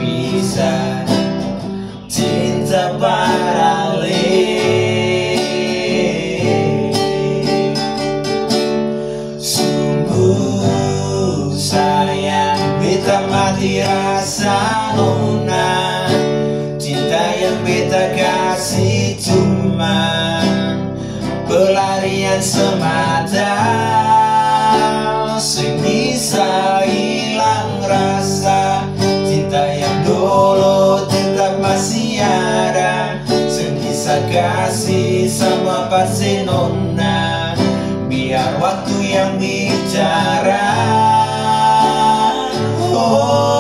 bisa cinta balik. Sungguh sayang beta mati rasa nona. Cinta yang beta kasih cuma pelarian semata, sing bisa hilang rasa. Cinta yang dulu tetap masih ada, sing bisa kasih sama pasti nona. Biar waktu yang bicara. Oh.